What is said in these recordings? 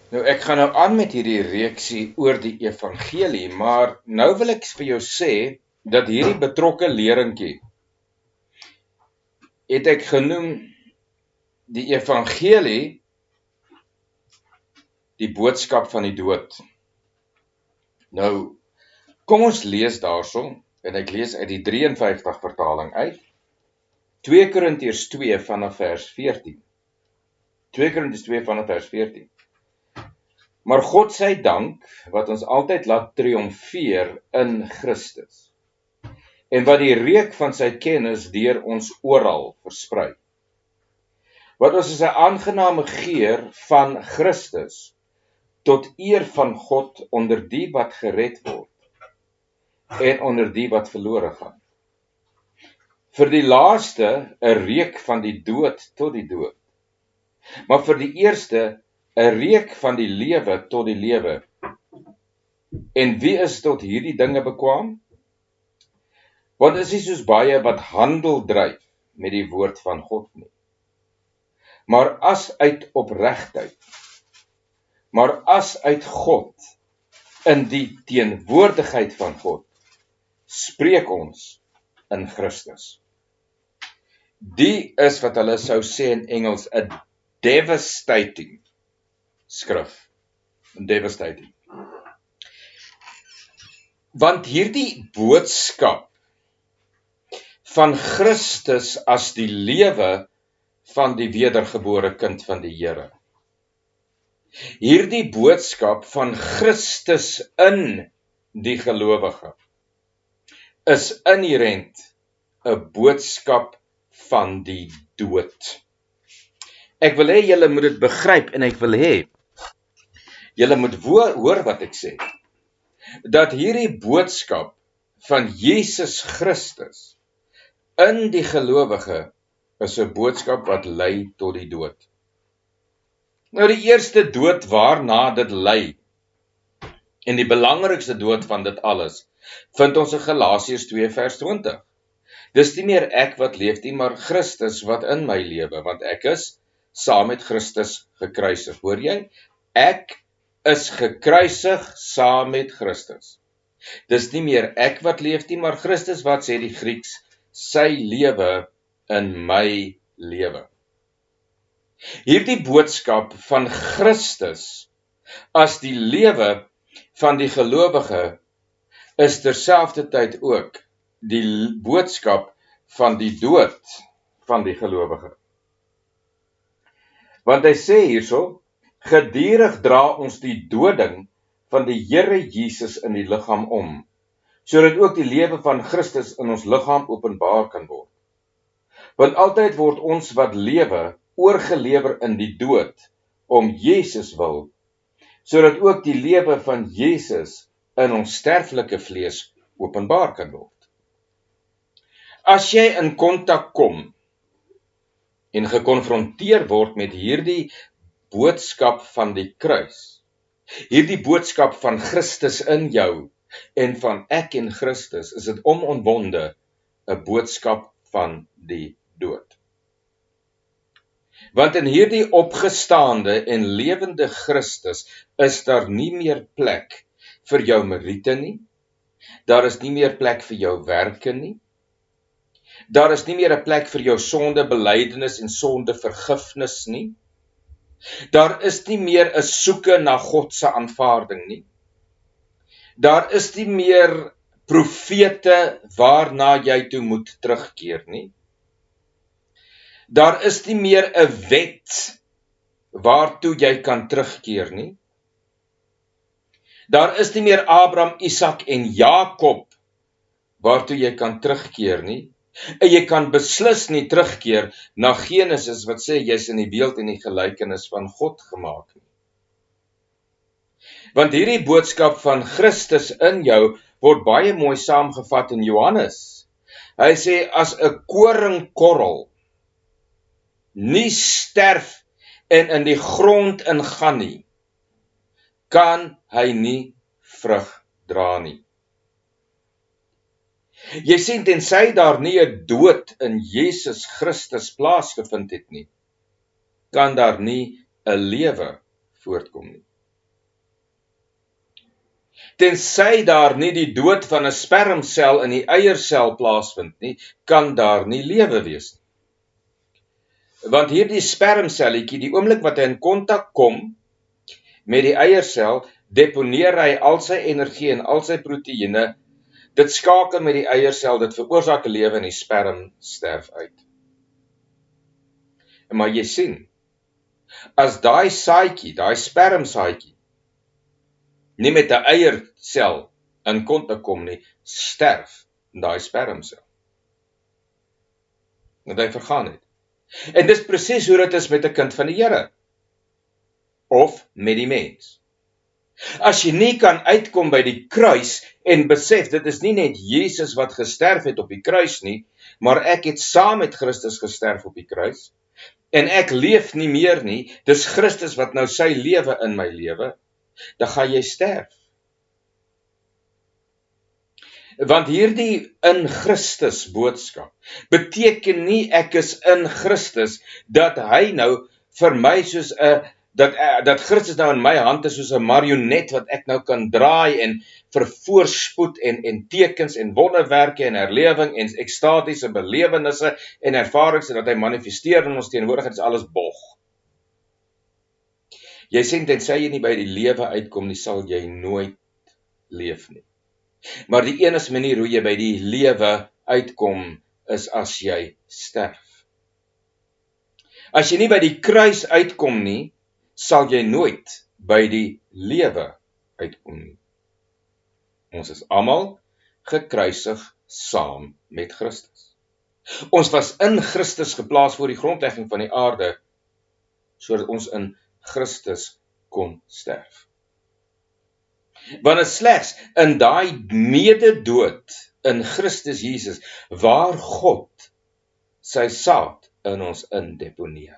Nou ek gaan nou aan met hierdie reeksie oor die evangelie, maar nou wil ek vir jou sê dat hierdie betrokke leerentjie het ek genoem die evangelie, die boodskap van die dood. Nou, kom ons lees daarso, en ek lees uit die 53 vertaling uit, 2 Korintiërs 2 vanaf vers 14. 2 Korintiërs 2 vanaf vers 14. Maar God sy dank, wat ons altyd laat triomfeer in Christus, en wat die reuk van sy kennis deur ons oral versprei. Wat ons is 'n aangename geur van Christus, tot eer van God onder die wat gered word, en onder die wat verlore gaan. Vir die laaste 'n reuk van die dood tot die dood, maar vir die eerste 'n reuk van die lewe tot die lewe. En wie is tot hierdie dinge bekwaam? Want is nie soos baie wat handel dryf met die woord van God nie, maar as uit opregtheid, maar as uit God, in die teenwoordigheid van God, spreek ons in Christus. Die is wat hulle sou sê in Engels 'n devastating skrif. Devastating. Want hierdie boodskap van Christus as die lewe van die wedergebore kind van die Here. Hierdie boodskap van Christus in die gelowige is inherent 'n boodskap van die dood. Ek wil hê julle moet dit begryp en ek wil hê julle moet hoor wat ek sê. Dat hierdie boodskap van Jesus Christus in die gelowige is 'n boodskap wat lei tot die dood. Nou die eerste dood waarna dit lei, en die belangrikste dood van dit alles, vind ons in Galasiërs 2 vers 20. Dis nie meer ek wat leef nie, maar Christus wat in my lewe, want ek is saam met Christus gekruisig. Hoor jy? Ek is gekruisig saam met Christus. Dis nie meer ek wat leef nie, maar Christus wat, sê die Grieks, sy lewe in my lewe. Hierdie boodskap van Christus as die lewe van die gelowige is terselfdertyd ook die boodskap van die dood van die gelowige. Want hy sê hierso, gedurig dra ons die doding van die Here Jesus in die liggaam om, sodat ook die lewe van Christus in ons liggaam openbaar kan word. Want altyd word ons wat lewe oorgelewer in die dood om Jesus wil, sodat ook die lewe van Jesus in ons sterflike vlees openbaar kan word. As jy in kontak kom en gekonfronteer word met hierdie boodskap van die kruis, hierdie boodskap van Christus in jou en van ek en Christus, is dit onomwonde 'n boodskap van die dood. Want in hierdie opgestaande en lewende Christus is daar nie meer plek vir jou meriete nie, daar is nie meer plek vir jou werke nie, daar is nie meer 'n plek vir jou sondebelydenis en sondevergifnis nie, daar is nie meer 'n soeke na God se aanvaarding nie, daar is nie meer profete waarna jy toe moet terugkeer nie, daar is nie meer 'n wet waartoe jy kan terugkeer nie, daar is nie meer Abraham, Isak en Jakob waartoe jy kan terugkeer nie, en jy kan beslis nie terugkeer na Genesis wat sê jy's in die beeld en die gelykenis van God gemaak nie. Want hierdie boodskap van Christus in jou word baie mooi saamgevat in Johannes. Hy sê as 'n koringkorrel nie sterf en in die grond ingaan nie, kan hy nie vrug dra nie. Jy sien, tensy daar nie 'n dood in Jesus Christus plaasgevind het nie, kan daar nie 'n lewe voortkom nie. Tensy daar nie die dood van 'n spermsel in die eiersel plaasvind nie, kan daar nie lewe wees nie. Want hierdie spermselletjie, die oomblik wat hy in kontak kom met die eiersel, deponeer hy al sy energie en al sy proteïene, dit skakel met die eiersel, dit veroorsaak 'n lewe en die sperm sterf uit. Maar jy sien, as daai saadjie, daai spermsaadjie, nie met 'n eiersel in kontak kom nie, sterf daai spermsel. Want hy vergaan het. En dis presies hoe dit is met 'n kind van die Here. Of met die mens. As jy nie kan uitkom by die kruis en besef, dit is nie net Jesus wat gesterf het op die kruis nie, maar ek het saam met Christus gesterf op die kruis, en ek leef nie meer nie, dis Christus wat nou sy lewe in my lewe, dan gaan jy sterf. Want hierdie in Christus boodskap beteken nie ek is in Christus, dat hy nou vir my soos 'n dat Christus nou in my hand is soos 'n marionet wat ek nou kan draai en vir voorspoed en tekens en wonderwerke en herlewing en ekstatiese belewennisse en ervarings en dat hy manifesteer in ons teenwoordigheid, is alles bog. Jy sê tensy jy nie by die lewe uitkom nie, sal jy nooit leef nie. Maar die enigste manier hoe jy by die lewe uitkom is as jy sterf. As jy nie by die kruis uitkom nie, sal jy nooit by die lewe uitkom nie. Ons is almal gekruisig saam met Christus. Ons was in Christus geplaas voor die grondlegging van die aarde, sodat ons in Christus kon sterf. Want dit slegs in daai mededood in Christus Jesus waar God sy saad in ons indeponeer.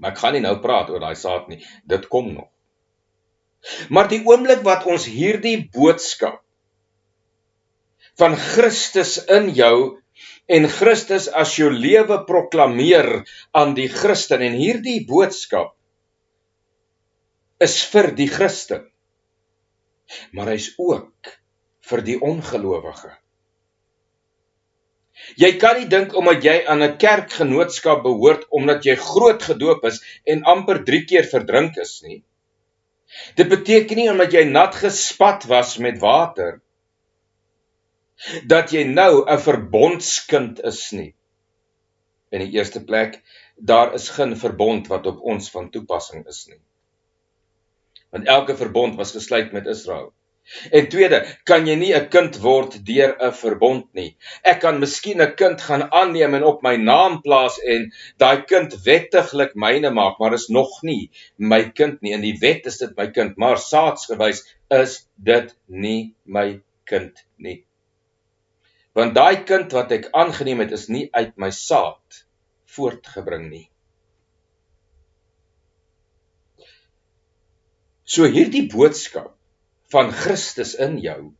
Maar ek gaan nie nou praat oor daai saad nie, dit kom nog. Maar die oomblik wat ons hierdie boodskap van Christus in jou en Christus as jou lewe proklameer aan die Christen, en hierdie boodskap is vir die Christen, maar hy is ook vir die ongelowige. Jy kan nie dink omdat jy aan 'n kerkgenootskap behoort, omdat jy groot gedoop is en amper 3 keer verdrink is nie. Dit beteken nie omdat jy nat gespat was met water, dat jy nou 'n verbondskind is nie. In die eerste plek, daar is geen verbond wat op ons van toepassing is nie. Want elke verbond was gesluit met Israel. En tweede, kan jy nie 'n kind word deur 'n verbond nie. Ek kan miskien 'n kind gaan aanneem en op my naam plaas en daai kind wettiglik myne maak, maar is nog nie my kind nie. In die wet is dit my kind, maar saadsgewys is dit nie my kind nie. Want daai kind wat ek aangeneem het, is nie uit my saad voortgebring nie. So hierdie boodskap van Christus in jou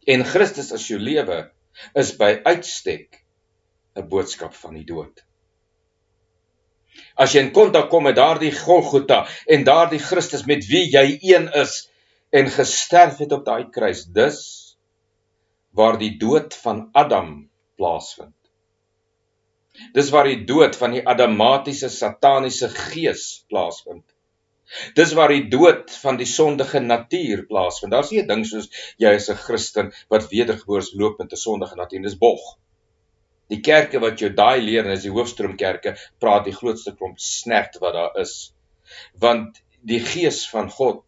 en Christus as jou lewe is by uitstek 'n boodskap van die dood. As jy in kontak kom met daardie Golgotha en daardie Christus met wie jy een is en gesterf het op daai kruis, dis waar die dood van Adam plaasvind. Dis waar die dood van die adamatiese sataniese gees plaasvind. Dis waar die dood van die sondige natuur plaasvind. Daar's nie 'n ding soos jy is 'n Christen wat wedergebore loop met 'n sondige natuur, dis bog. Die kerke wat jou daai leer, en is die hoofstroomkerke, praat die grootste klomp snert wat daar is. Want die gees van God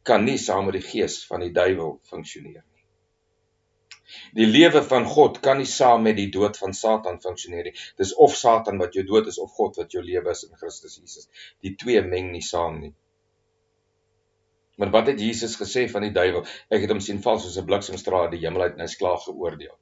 kan nie saam met die gees van die duiwel funksioneer nie. Die lewe van God kan nie saam met die dood van Satan funksioneer nie. Dis of Satan wat jou dood is, of God wat jou lewe is in Christus Jesus. Die twee meng nie saam nie. Maar wat het Jesus gesê van die duiwel? Ek het hom sien val soos 'n bliksemstraal uit die hemel uit en hy's klaar geoordeel.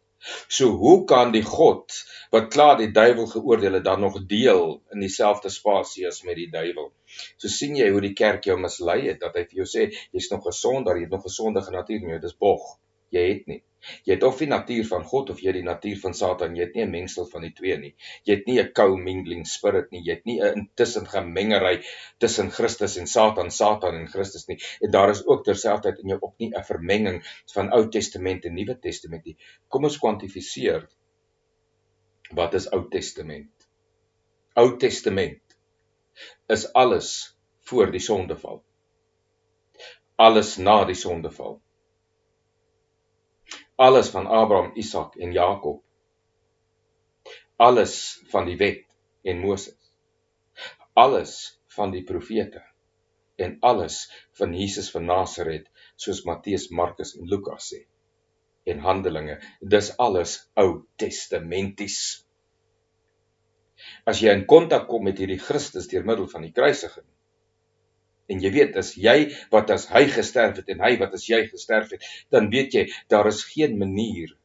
So hoe kan die God wat klaar die duiwel geoordeel het, dan nog deel in dieselfde spasie as met die duiwel? So sien jy hoe die kerk jou mislei het, dat hy vir jou sê, jy's nog 'n sondaar, jy het nog 'n sondige natuur in jou, dis bog. Jy het nie. Jy het of die natuur van God of jy het die natuur van Satan. Jy het nie 'n mengsel van die twee nie. Jy het nie 'n co-mingling spirit nie. Jy het nie 'n intussen gemengery tussen Christus en Satan, Satan en Christus nie. En daar is ook terselfdertyd in jou ook nie 'n vermenging van Ou Testament en Nuwe Testament nie. Kom ons kwantifiseer. Wat is Ou Testament? Ou Testament is alles voor die sondeval. Alles na die sondeval. Alles van Abraham, Isak en Jakob. Alles van die wet en Moses. Alles van die profete. En alles van Jesus van Nasaret, soos Matteus, Markus en Lukas sê. En Handelinge, dis alles Ou Testamenties. As jy in kontak kom met hierdie Christus deur middel van die kruisiging, en jy weet, as jy wat as hy gesterf het en hy wat as jy gesterf het, dan weet jy, daar is geen manier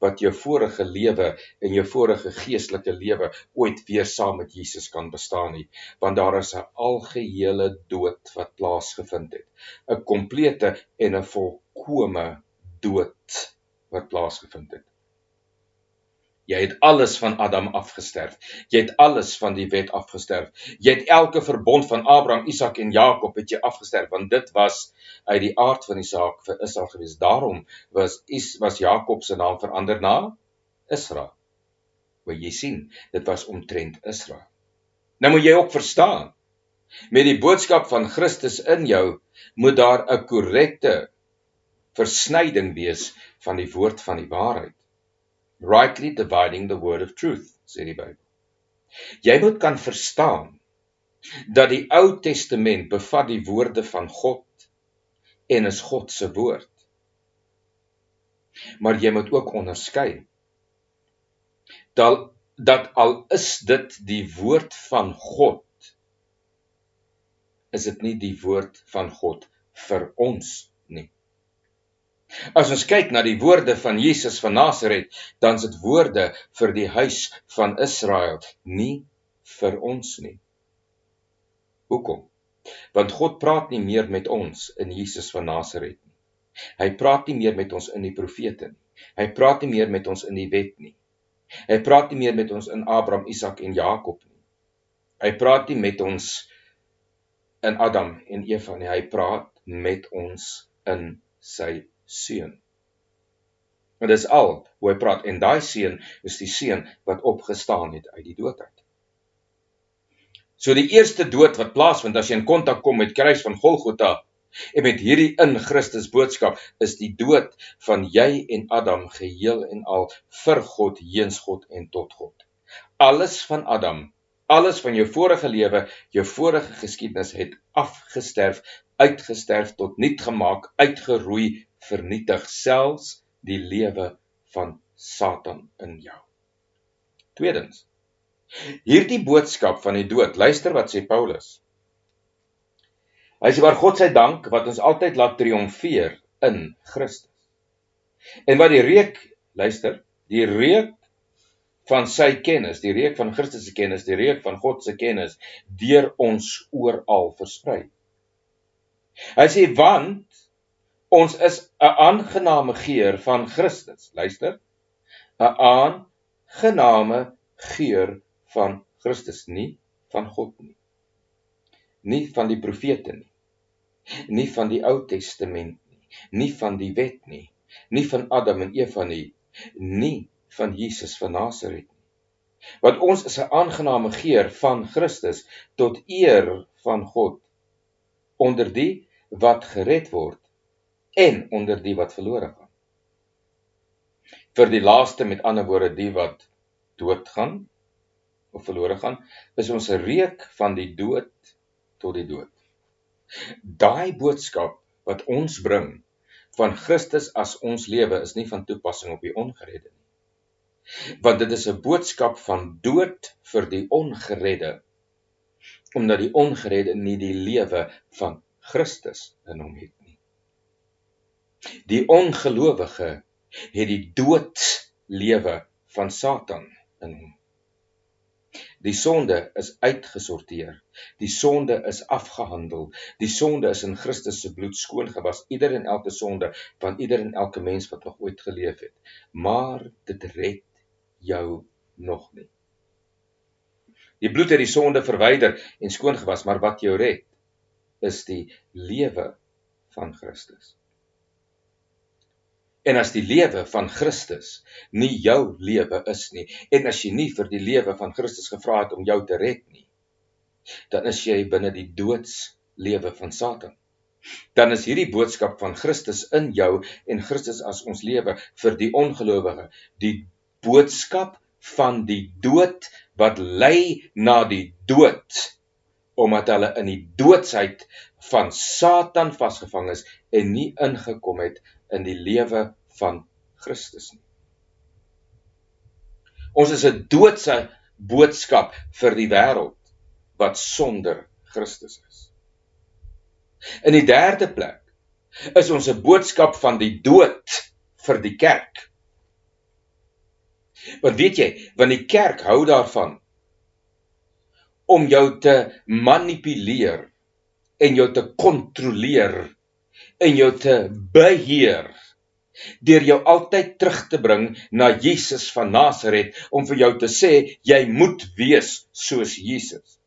wat jou vorige lewe en jou vorige geestelike lewe ooit weer saam met Jesus kan bestaan nie, want daar is 'n algehele dood wat plaasgevind het, 'n komplete en 'n volkome dood wat plaasgevind het. Jy het alles van Adam afgesterf. Jy het alles van die wet afgesterf. Jy het elke verbond van Abraham, Isak en Jakob het jy afgesterf, want dit was uit die aard van die saak vir Israel gewees. Daarom was Jakob se naam verander na Israel. Maar jy sien, dit was omtrent Israel. Nou moet jy ook verstaan, met die boodskap van Christus in jou, moet daar 'n korrekte versnyding wees van die woord van die waarheid. Rightly dividing the word of truth, sê die Bybel. Jy moet kan verstaan dat die Ou Testament bevat die woorde van God en is God se woord. Maar jy moet ook onderskei dat al is dit die woord van God, is dit nie die woord van God vir ons nie. As ons kyk na die woorde van Jesus van Nasaret, dan is dit woorde vir die huis van Israel, nie vir ons nie. Hoekom? Want God praat nie meer met ons in Jesus van Nasaret nie. Hy praat nie meer met ons in die profete nie. Hy praat nie meer met ons in die wet nie. Hy praat nie meer met ons in Abraham, Isak en Jakob nie. Hy praat nie met ons in Adam en Eva nie. Hy praat met ons in sy seun. En dis al hoe hy praat, en daai seun is die seun wat opgestaan het uit die dood uit. So die eerste dood wat plaasvind as jy in kontak kom met kruis van Golgotha en met hierdie in Christus boodskap, is die dood van jy en Adam geheel en al vir God, heens God en tot God. Alles van Adam, alles van jou vorige lewe, jou vorige geskiedenis het afgesterf, uitgesterf, tot niet gemaak, uitgeroei, vernietig, selfs die lewe van Satan in jou. Tweedens, hierdie boodskap van die dood, luister wat sê Paulus. Hy sê, maar God sy dank, wat ons altyd laat triomfeer in Christus. En wat die reuk, luister, die reuk van sy kennis, die reuk van Christus se kennis, die reuk van God se kennis, deur ons oral versprei. Hy sê, want ons is 'n aangename geur van Christus, luister, 'n aangename geur van Christus, nie van God nie. Nie van die profete nie. Nie van die Ou Testament nie. Nie van die wet nie. Nie van Adam en Eva nie. Nie van Jesus van Nasaret nie. Want ons is 'n aangename geur van Christus tot eer van God onder die wat gered word en onder die wat verlore gaan. Vir die laaste, met ander woorde, die wat doodgaan of verlore gaan, is ons 'n reuk van die dood tot die dood. Daai boodskap wat ons bring van Christus as ons lewe is nie van toepassing op die ongeredde nie. Want dit is 'n boodskap van dood vir die ongeredde, omdat die ongeredde nie die lewe van Christus in hom het nie. Die ongelowige het die doodlewe van Satan in hom. Die sonde is uitgesorteer. Die sonde is afgehandel. Die sonde is in Christus se bloed skoongewas. Ieder en elke sonde van ieder en elke mens wat nog ooit geleef het. Maar dit red jou nog nie. Die bloed het die sonde verwyder en skoongewas, maar wat jou red is die lewe van Christus. En as die lewe van Christus nie jou lewe is nie, en as jy nie vir die lewe van Christus gevra het om jou te red nie, dan is jy binne die doodslewe van Satan. Dan is hierdie boodskap van Christus in jou en Christus as ons lewe vir die ongelowige, die boodskap van die dood wat lei na die dood, omdat hulle in die doodsheid van Satan vasgevang is en nie ingekom het in die lewe van Christus nie. Ons is 'n doodse boodskap vir die wêreld wat sonder Christus is. In die derde plek is ons 'n boodskap van die dood vir die kerk. Want weet jy, want die kerk hou daarvan om jou te manipuleer en jou te kontroleer en jou te beheer deur jou altyd terug te bring na Jesus van Nasaret om vir jou te sê, jy moet wees soos Jesus.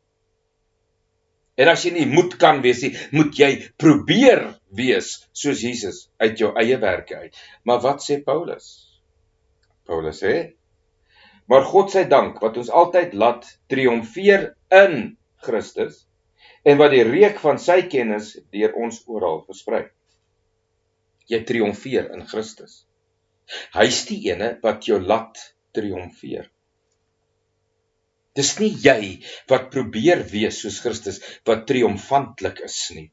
En as jy nie moet kan wees nie, moet jy probeer wees soos Jesus uit jou eie werke uit. Maar wat sê Paulus? Paulus sê, maar God sy dank wat ons altyd laat triomfeer in Christus en wat die reuk van sy kennis deur ons oral versprei. Jy triomfeer in Christus. Hy's die ene wat jou laat triomfeer. Dis nie jy wat probeer wees soos Christus wat triomfantlik is nie.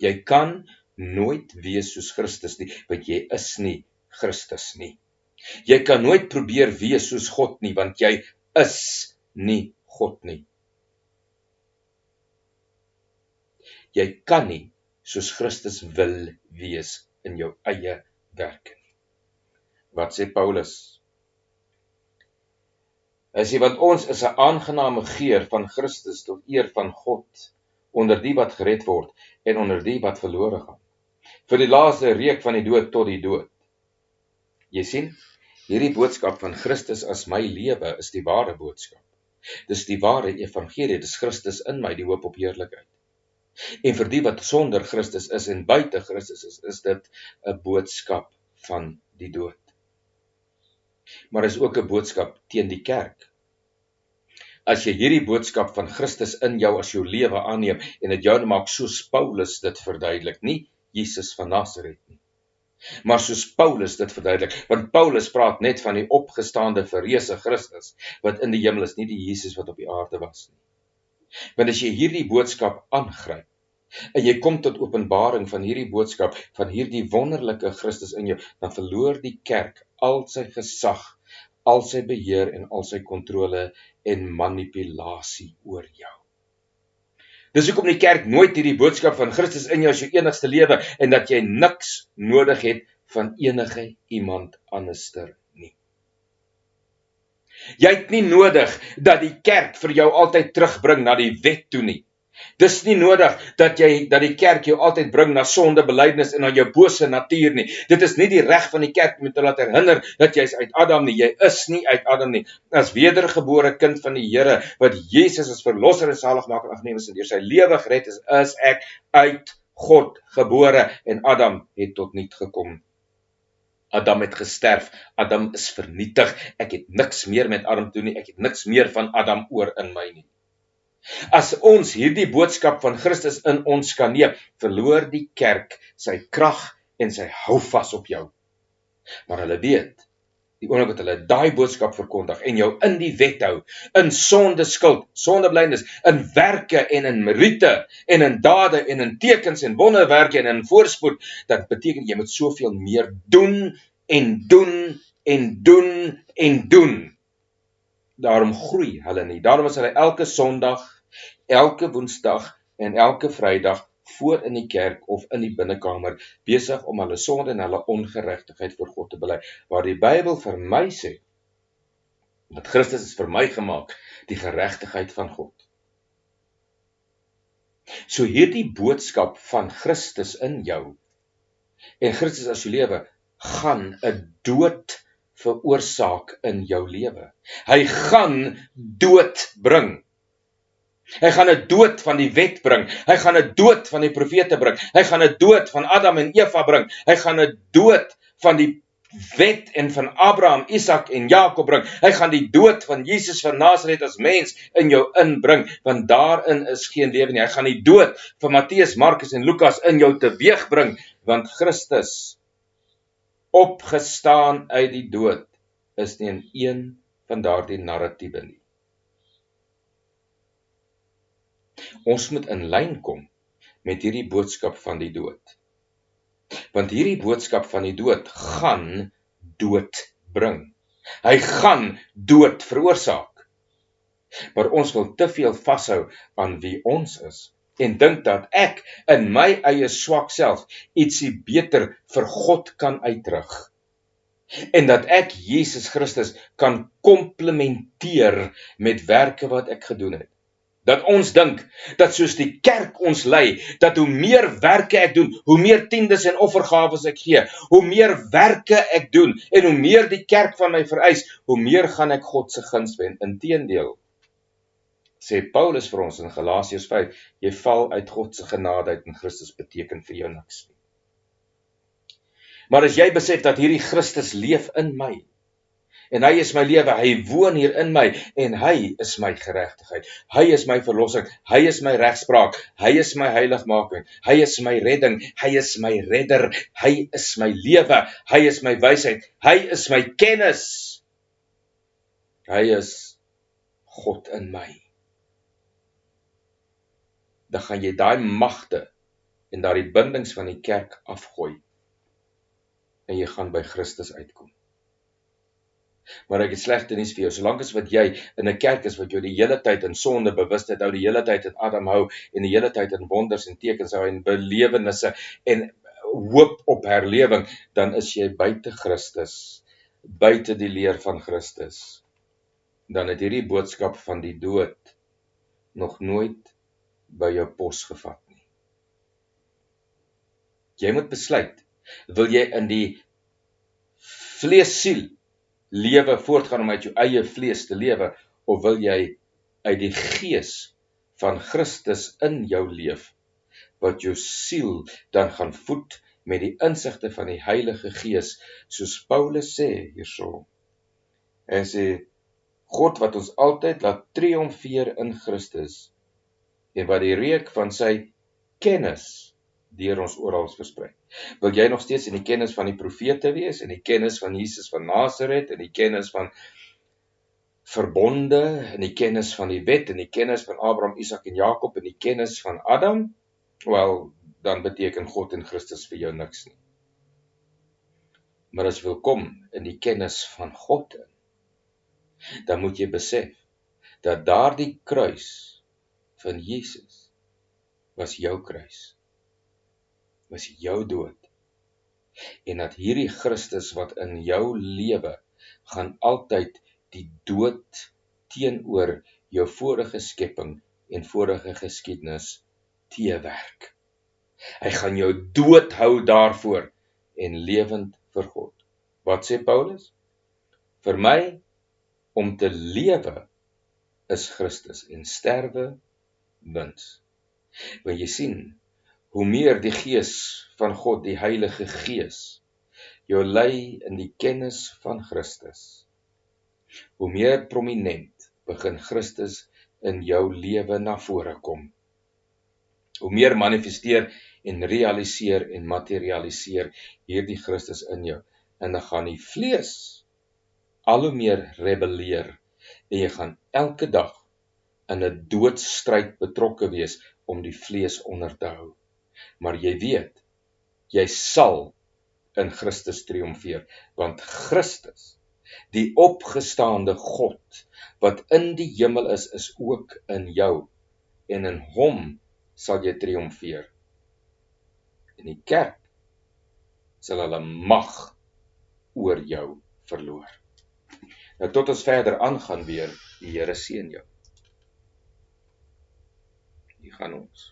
Jy kan nooit wees soos Christus nie, want jy is nie Christus nie. Jy kan nooit probeer wees soos God nie, want jy is nie God nie. Jy kan nie soos Christus wil wees in jou eie werke nie. Wat sê Paulus? Hy sê, want ons is 'n aangename geur van Christus tot eer van God, onder die wat gered word en onder die wat verlore gaan. Vir die laaste reuk van die dood tot die dood. Jy sien, hierdie boodskap van Christus as my lewe is die ware boodskap. Dis die ware evangelie, dis Christus in my, die hoop op heerlikheid. En vir die wat sonder Christus is en buite Christus is dit 'n boodskap van die dood. Maar is ook 'n boodskap teen die kerk. As jy hierdie boodskap van Christus in jou as jou lewe aanneem en dit jou maak soos Paulus dit verduidelik, nie Jesus van Nasaret nie, maar soos Paulus dit verduidelik, want Paulus praat net van die opgestaande verreëse Christus wat in die hemel is, nie die Jesus wat op die aarde was nie. Want as jy hierdie boodskap aangryp en jy kom tot openbaring van hierdie boodskap van hierdie wonderlike Christus in jou, dan verloor die kerk al sy gesag, al sy beheer en al sy kontrole en manipulasie oor jou. Dis hoekom die kerk nooit hierdie boodskap van Christus in jou as jou enigste lewe en dat jy niks nodig het van enige iemand anderster nie. Jy het nie nodig dat die kerk vir jou altyd terugbring na die wet toe nie. Dis nie nodig dat die kerk jou altyd bring na sondebelydenis en na jou bose natuur nie. Dit is nie die reg van die kerk om te laat herinner dat jy is uit Adam nie. Jy is nie uit Adam nie. As wedergebore kind van die Here wat Jesus as verlosser en saligmaker aangeneem is en deur sy lewe gered is ek uit God gebore en Adam het tot niet gekom. Adam het gesterf, Adam is vernietig, ek het niks meer met Adam toe nie, ek het niks meer van Adam oor in my nie. As ons hierdie boodskap van Christus in ons kan neem, verloor die kerk sy krag en sy houvas op jou. Maar hulle weet, die oomblik wat hulle daai boodskap verkondig en jou in die wet hou, in sonde skuld, sondebelydenis, in werke en in meriete en in dade en in tekens en wonderwerke en in voorspoed, dat beteken jy moet soveel meer doen en doen en doen en doen. Daarom groei hulle nie. Daarom is hulle elke Sondag, elke Woensdag en elke Vrydag voor in die kerk of in die binnekamer besig om hulle sonde en hulle ongeregtigheid voor God te bely. Waar die Bybel vir my sê, Want Christus is vir my gemaak, die geregtigheid van God. So hierdie boodskap van Christus in jou, en Christus as jou lewe, gaan 'n dood veroorsaak in jou lewe. Hy gaan dood bring. Hy gaan 'n dood van die wet bring. Hy gaan 'n dood van die profete bring. Hy gaan 'n dood van Adam en Eva bring. Hy gaan 'n dood van die wet en van Abraham, Isak en Jakob bring. Hy gaan die dood van Jesus van Nasaret as mens in jou inbring, want daarin is geen lewe nie. Hy gaan die dood van Matteus, Markus en Lukas in jou teweeg bring, want Christus opgestaan uit die dood is nie in een van daardie narratiewe nie. Ons moet in lyn kom met hierdie boodskap van die dood. Want hierdie boodskap van die dood gaan dood bring. Hy gaan dood veroorsaak. Maar ons wil te veel vashou aan wie ons is en dink dat ek in my eie swak self ietsie beter vir God kan uitrig. En dat ek Jesus Christus kan komplementeer met werke wat ek gedoen het. Dat ons dink, dat soos die kerk ons lei, dat hoe meer werke ek doen, hoe meer tiendes en offergawes ek gee, hoe meer werke ek doen, en hoe meer die kerk van my vereis, hoe meer gaan ek God se guns wen. Inteendeel, sê Paulus vir ons in Galasiërs 5, jy val uit God se genade uit en Christus beteken vir jou niks nie. Maar as jy besef dat hierdie Christus leef in my, en hy is my lewe, hy woon hier in my, en hy is my geregtigheid, hy is my verlossing, hy is my regspraak, hy is my heiligmaking, hy is my redding, hy is my redder, hy is my lewe, hy is my wysheid, hy is my kennis, hy is God in my. Dan gaan jy daai magte en daai bindings van die kerk afgooi, en jy gaan by Christus uitkom. Maar ek het slegte nuus vir jou, solank as wat jy in 'n kerk is wat jou die hele tyd in sonde bewustheid hou, die hele tyd in Adam hou, en die hele tyd in wonders en tekens hou, en belewennisse, en hoop op herlewing, dan is jy buite Christus, buite die leer van Christus. Dan het hierdie boodskap van die dood nog nooit by jou pos gevat nie. Jy moet besluit, wil jy in die vleessiel lewe voortgaan om uit jou eie vlees te lewe, of wil jy uit die gees van Christus in jou leef, wat jou siel dan gaan voed met die insigte van die Heilige Gees, soos Paulus sê hierso. Hy sê, God wat ons altyd laat triomfeer in Christus, en wat die reuk van sy kennis deur ons oral versprei. Wil jy nog steeds in die kennis van die profete wees, in die kennis van Jesus van Nasaret, in die kennis van verbonde, in die kennis van die wet, in die kennis van Abraham, Isak en Jakob, in die kennis van Adam? Wel, dan beteken God en Christus vir jou niks nie. Maar as jy wil kom in die kennis van God in, dan moet jy besef, dat daardie kruis van Jesus was jou kruis, was jou dood, en dat hierdie Christus wat in jou lewe, gaan altyd die dood teenoor jou vorige skepping en vorige geskiedenis teewerk. Hy gaan jou dood hou daarvoor, en lewend vir God. Wat sê Paulus? Vir my, om te lewe is Christus, en sterwe wins. Want jy sien, hoe meer die Gees van God, die Heilige Gees, jou lei in die kennis van Christus, hoe meer prominent begin Christus in jou lewe na vore kom. Hoe meer manifesteer en realiseer en materialiseer hierdie Christus in jou, en dan gaan die vlees al hoe meer rebelleer, en jy gaan elke dag in 'n doodstryd betrokke wees om die vlees onder te hou. Maar jy weet, jy sal in Christus triomfeer, want Christus, die opgestaande God, wat in die hemel is ook in jou, en in hom sal jy triomfeer. En die kerk sal hulle mag oor jou verloor. Nou tot ons verder aangaan weer, die Here seën jou. Hier gaan ons.